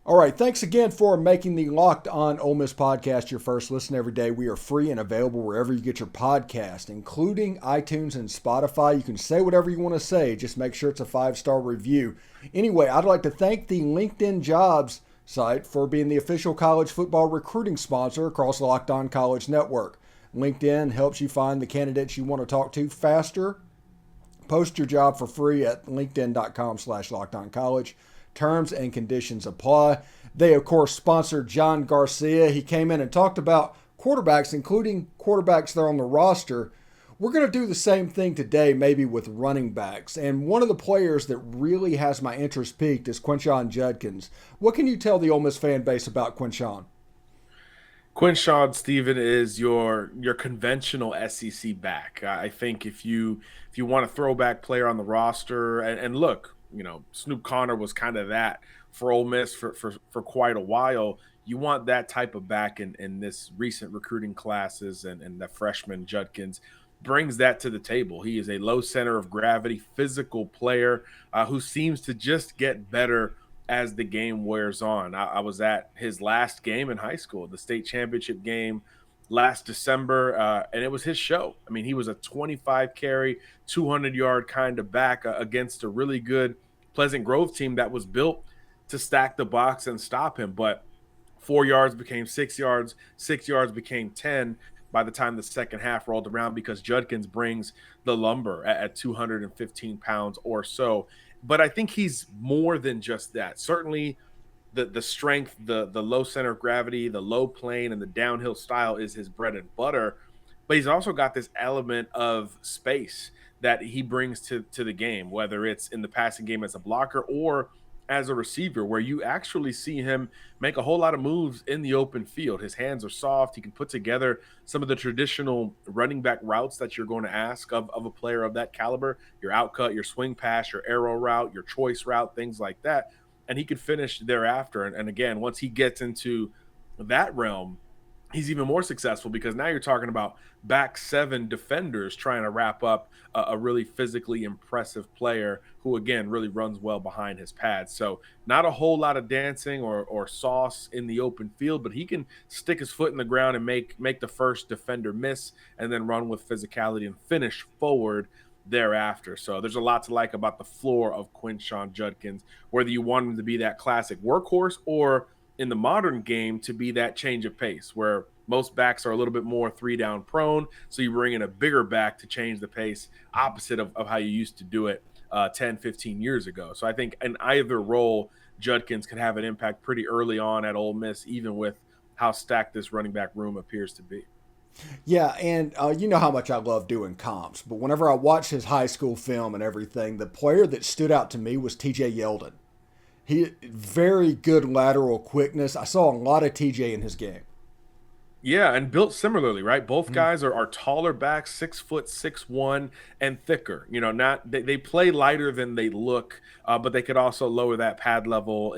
All right, thanks again for making the Locked On Ole Miss podcast your first listen every day. We are free and available wherever you get your podcast, including iTunes and Spotify. You can say whatever you want to say, just make sure it's a 5-star review. Anyway, I'd like to thank the LinkedIn Jobs site for being the official college football recruiting sponsor across the Locked On College Network. LinkedIn helps you find the candidates you want to talk to faster. Post your job for free at linkedin.com/lockedoncollege. Terms and conditions apply. They, of course, sponsored John Garcia. He came in and talked about quarterbacks, including quarterbacks that are on the roster. We're going to do the same thing today, maybe with running backs. And one of the players that really has my interest piqued is Quinshon Judkins. What can you tell the Ole Miss fan base about Quinshon? Quinshon, Stephen, is your conventional SEC back. I think if you want a throwback player on the roster, and look, Snoop Connor was kind of that for Ole Miss for quite a while. You want that type of back in this recent recruiting classes, and the freshman Judkins brings that to the table. He is a low center of gravity, physical player who seems to just get better as the game wears on. I was at his last game in high school, the state championship game last December, and it was his show. I mean, he was a 25 carry, 200-yard kind of back against a really good Pleasant Grove team that was built to stack the box and stop him. But 4 yards became 6 yards, 6 yards became 10 by the time the second half rolled around, because Judkins brings the lumber at 215 pounds or so. But I think he's more than just that. Certainly the strength, the low center of gravity, the low plane, and the downhill style is his bread and butter. But he's also got this element of space that he brings to the game, whether it's in the passing game as a blocker or as a receiver, where you actually see him make a whole lot of moves in the open field. His hands are soft. He can put together some of the traditional running back routes that you're going to ask of a player of that caliber, your outcut, your swing pass, your arrow route, your choice route, things like that. And he could finish thereafter. And again, once he gets into that realm, he's even more successful, because now you're talking about back seven defenders trying to wrap up a really physically impressive player who, again, really runs well behind his pads. So not a whole lot of dancing or sauce in the open field, but he can stick his foot in the ground and make the first defender miss, and then run with physicality and finish forward thereafter. So there's a lot to like about the floor of Quinshon Judkins, whether you want him to be that classic workhorse or in the modern game to be that change of pace, where most backs are a little bit more 3-down prone. So you bring in a bigger back to change the pace, opposite of how you used to do it 10, 15 years ago. So I think in either role, Judkins can have an impact pretty early on at Ole Miss, even with how stacked this running back room appears to be. Yeah, and you know how much I love doing comps, but whenever I watch his high school film and everything, the player that stood out to me was TJ Yeldon. He very good lateral quickness. I saw a lot of TJ in his game. Yeah, and built similarly, right? Both guys are taller backs, 6', 6'1", and thicker. Not they play lighter than they look, but they could also lower that pad level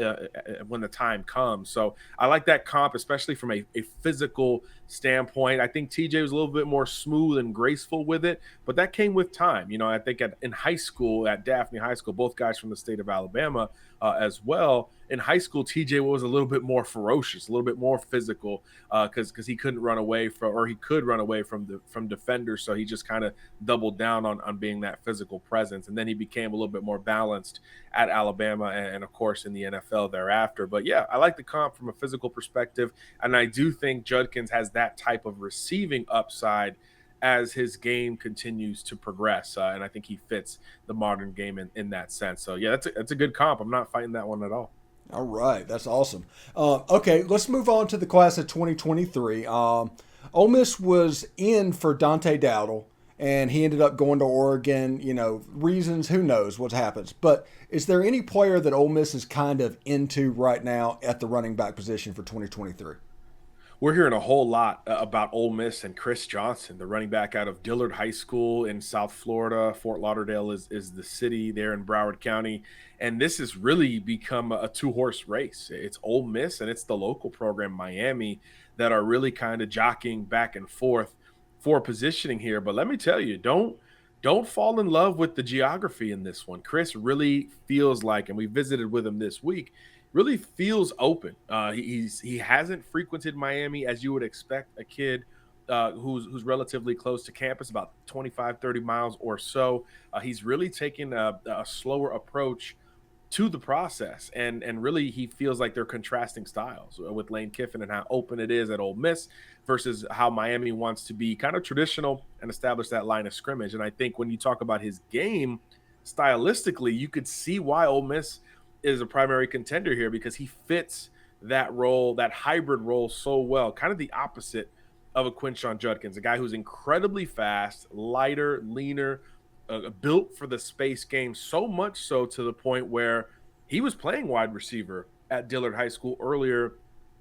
when the time comes. So I like that comp, especially from a physical standpoint. I think TJ was a little bit more smooth and graceful with it, but that came with time. I think in high school, at Daphne High School, both guys from the state of Alabama as well. In high school, TJ was a little bit more ferocious, a little bit more physical, because he couldn't run away from, or he could run away from defenders. So he just kind of doubled down on being that physical presence. And then he became a little bit more balanced at Alabama and of course, in the NFL thereafter. But yeah, I like the comp from a physical perspective. And I do think Judkins has that type of receiving upside as his game continues to progress. And I think he fits the modern game in that sense. So yeah, that's a good comp. I'm not fighting that one at all. All right, that's awesome. Okay, let's move on to the class of 2023. Ole Miss was in for Dante Dowdle, and he ended up going to Oregon. Reasons, who knows what happens. But is there any player that Ole Miss is kind of into right now at the running back position for 2023? We're hearing a whole lot about Ole Miss and Chris Johnson, the running back out of Dillard High School in South Florida. Fort Lauderdale is the city there in Broward County. And this has really become a two-horse race. It's Ole Miss and it's the local program, Miami, that are really kind of jockeying back and forth for positioning here. But let me tell you, don't fall in love with the geography in this one. Chris really feels like, and we visited with him this week, really feels open. He hasn't frequented Miami as you would expect a kid who's relatively close to campus, about 25, 30 miles or so. He's really taken a slower approach to the process, and really he feels like they're contrasting styles with Lane Kiffin and how open it is at Ole Miss versus how Miami wants to be kind of traditional and establish that line of scrimmage. And I think when you talk about his game stylistically, you could see why Ole Miss is a primary contender here, because he fits that role, that hybrid role, so well. Kind of the opposite of a Quinshon Judkins, a guy who's incredibly fast, lighter, leaner, built for the space game, so much so to the point where he was playing wide receiver at Dillard High School earlier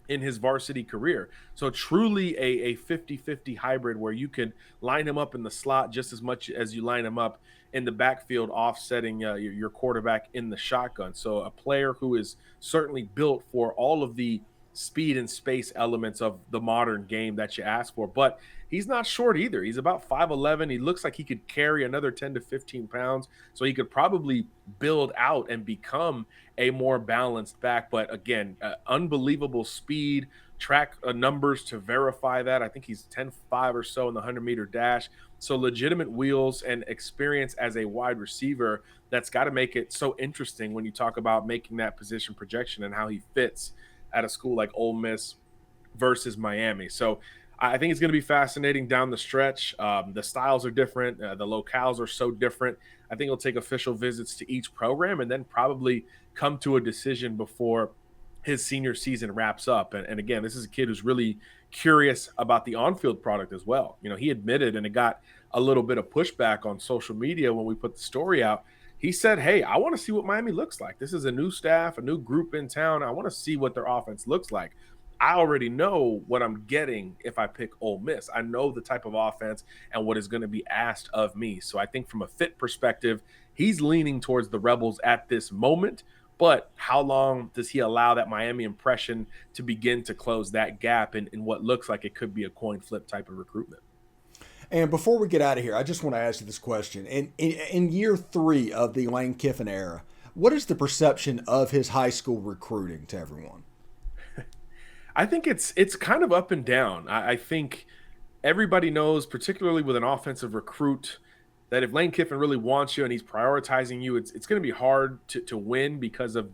in his varsity career. So truly a 50-50 hybrid where you can line him up in the slot just as much as you line him up in the backfield, offsetting your quarterback in the shotgun. So a player who is certainly built for all of the speed and space elements of the modern game that you ask for. But he's not short either. He's about 5'11". He looks like he could carry another 10 to 15 pounds. So he could probably build out and become a more balanced back. But again, unbelievable speed, track numbers to verify that. I think he's 10.5 or so in the 100-meter dash. So legitimate wheels and experience as a wide receiver. That's got to make it so interesting when you talk about making that position projection and how he fits at a school like Ole Miss versus Miami. So I think it's going to be fascinating down the stretch. The styles are different. The locales are so different. I think he'll take official visits to each program and then probably come to a decision before his senior season wraps up. And again, this is a kid who's really curious about the on-field product as well. You know, he admitted, and it got a little bit of pushback on social media when we put the story out. He said, hey, I want to see what Miami looks like. This is a new staff, a new group in town. I want to see what their offense looks like. I already know what I'm getting if I pick Ole Miss. I know the type of offense and what is going to be asked of me. So I think from a fit perspective, he's leaning towards the Rebels at this moment. But how long does he allow that Miami impression to begin to close that gap in what looks like it could be a coin flip type of recruitment? And before we get out of here, I just want to ask you this question. In year 3 of the Lane Kiffin era, what is the perception of his high school recruiting to everyone? I think it's kind of up and down. I think everybody knows, particularly with an offensive recruit, that if Lane Kiffin really wants you and he's prioritizing you, it's going to be hard to win because of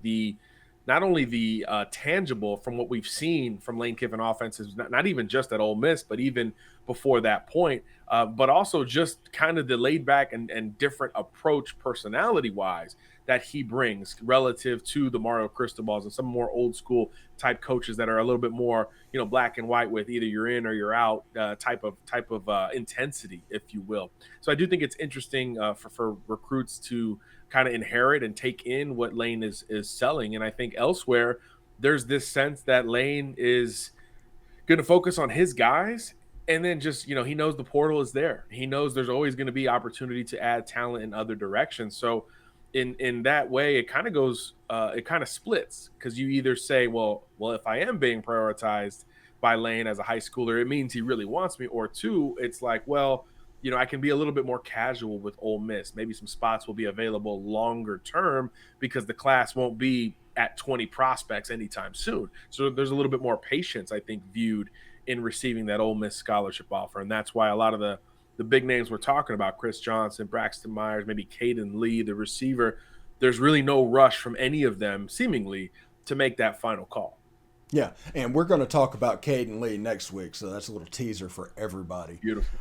not only the tangible from what we've seen from Lane Kiffin offenses, not even just at Ole Miss, but even before that point, but also just kind of the laid back and different approach personality-wise that he brings relative to the Mario Cristobal's and some more old school type coaches that are a little bit more, black and white with either you're in or you're out type of intensity, if you will. So I do think it's interesting for recruits to kind of inherit and take in what Lane is selling. And I think elsewhere, there's this sense that Lane is going to focus on his guys. And then just, he knows the portal is there. He knows there's always going to be opportunity to add talent in other directions. So in that way, it kind of goes, it kind of splits, because you either say, well, if I am being prioritized by Lane as a high schooler, it means he really wants me. Or two, it's like, well, I can be a little bit more casual with Ole Miss. Maybe some spots will be available longer term because the class won't be at 20 prospects anytime soon. So there's a little bit more patience, I think, viewed in receiving that Ole Miss scholarship offer. And that's why a lot of the big names we're talking about, Chris Johnson, Braxton Myers, maybe Caden Lee, the receiver, there's really no rush from any of them, seemingly, to make that final call. Yeah, and we're going to talk about Caden Lee next week, so that's a little teaser for everybody. Beautiful.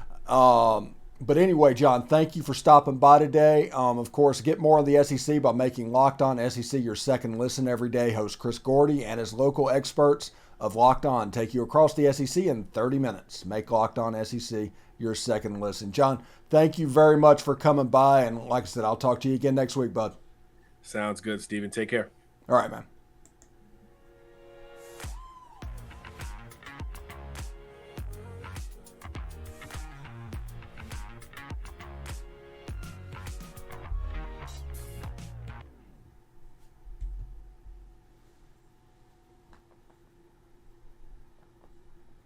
But anyway, John, thank you for stopping by today. Of course, get more on the SEC by making Locked On SEC your second listen every day. Host Chris Gordy and his local experts of Locked On take you across the SEC in 30 minutes. Make Locked On SEC your second listen. John, thank you very much for coming by. And like I said, I'll talk to you again next week, bud. Sounds good, Steven. Take care. All right, man.